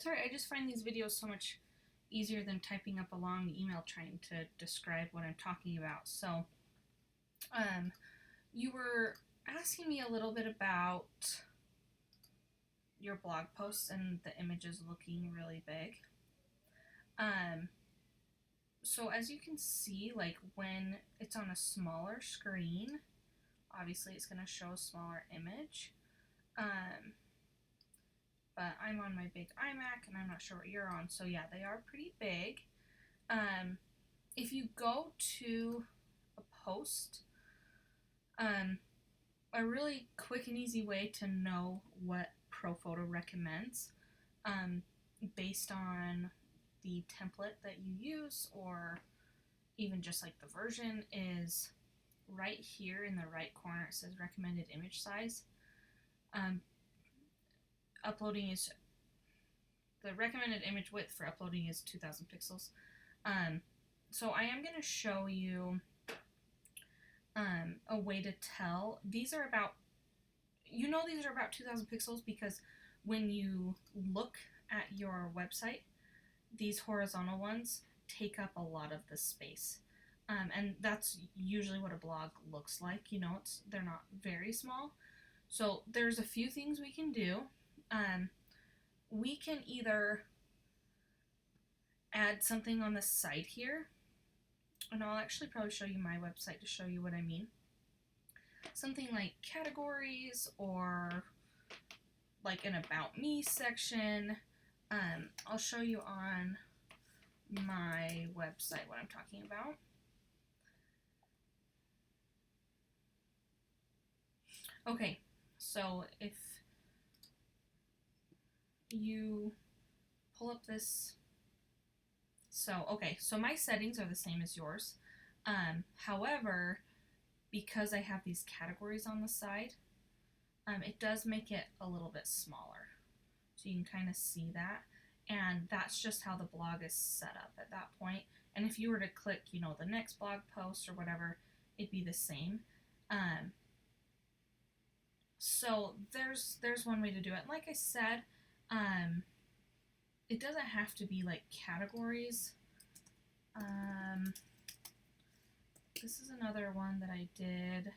Sorry, I just find these videos so much easier than typing up a long email trying to describe what I'm talking about. So, you were asking me a little bit about your blog posts and the images looking really big. So as you can see, like when it's on a smaller screen, obviously it's going to show a smaller image. But I'm on my big iMac and I'm not sure what you're on. So yeah, they are pretty big. If you go to a post, a really quick and easy way to know what Profoto recommends, based on the template that you use or even just like the version, is right here in the right corner. It says recommended image size. Uploading is the recommended image width for uploading is 2000 pixels. So I am going to show you a way to tell. These are about 2000 pixels because when you look at your website, these horizontal ones take up a lot of the space. And that's usually what a blog looks like. They're not very small. So there's a few things we can do. We can either add something on the side here, and I'll actually probably show you my website to show you what I mean. Something like categories or like an About Me section. I'll show you on my website what I'm talking about. Okay, so if you pull up this, so my settings are the same as yours. However, because I have these categories on the side, it does make it a little bit smaller. So you can kind of see that. And that's just how the blog is set up at that point. And if you were to click, the next blog post or whatever, it'd be the same. So there's one way to do it. And like I said, it doesn't have to be like categories. This is another one that I did.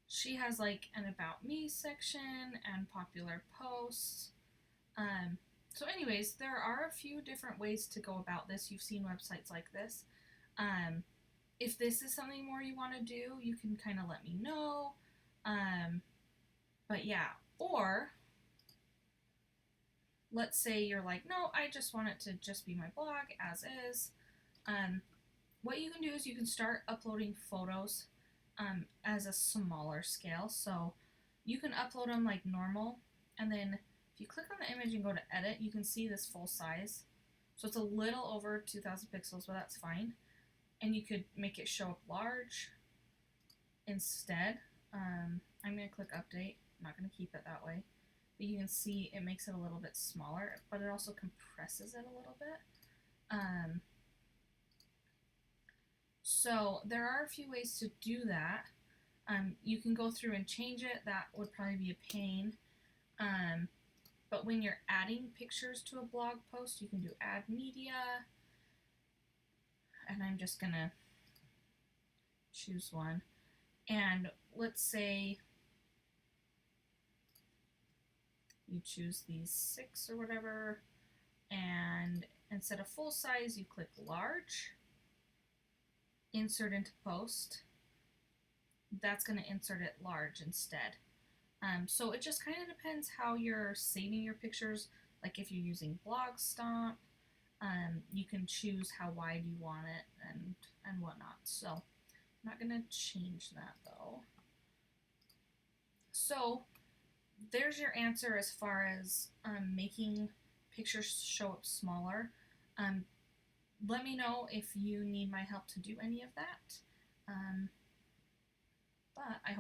She has like an About Me section and popular posts. So anyways, there are a few different ways to go about this. You've seen websites like this. If this is something more you want to do, you can kind of let me know. But yeah, or let's say you're like, no, I just want it to just be my blog as is. What you can do is you can start uploading photos as a smaller scale. So you can upload them like normal, and then if you click on the image and go to edit, you can see this full size. So it's a little over 2000 pixels, but that's fine. And you could make it show up large instead. I'm going to click update. I'm not going to keep it that way. But you can see it makes it a little bit smaller, but it also compresses it a little bit. So there are a few ways to do that. You can go through and change it. That would probably be a pain. But when you're adding pictures to a blog post, you can do add media. And I'm just going to choose one. And let's say you choose these 6 or whatever, and instead of full size, you click large, insert into post. That's going to insert it large instead. So it just kind of depends how you're saving your pictures. Like if you're using BlogStomp, you can choose how wide you want it and whatnot. So I'm not going to change that though. So there's your answer as far as making pictures show up smaller. Let me know if you need my help to do any of that. But I hope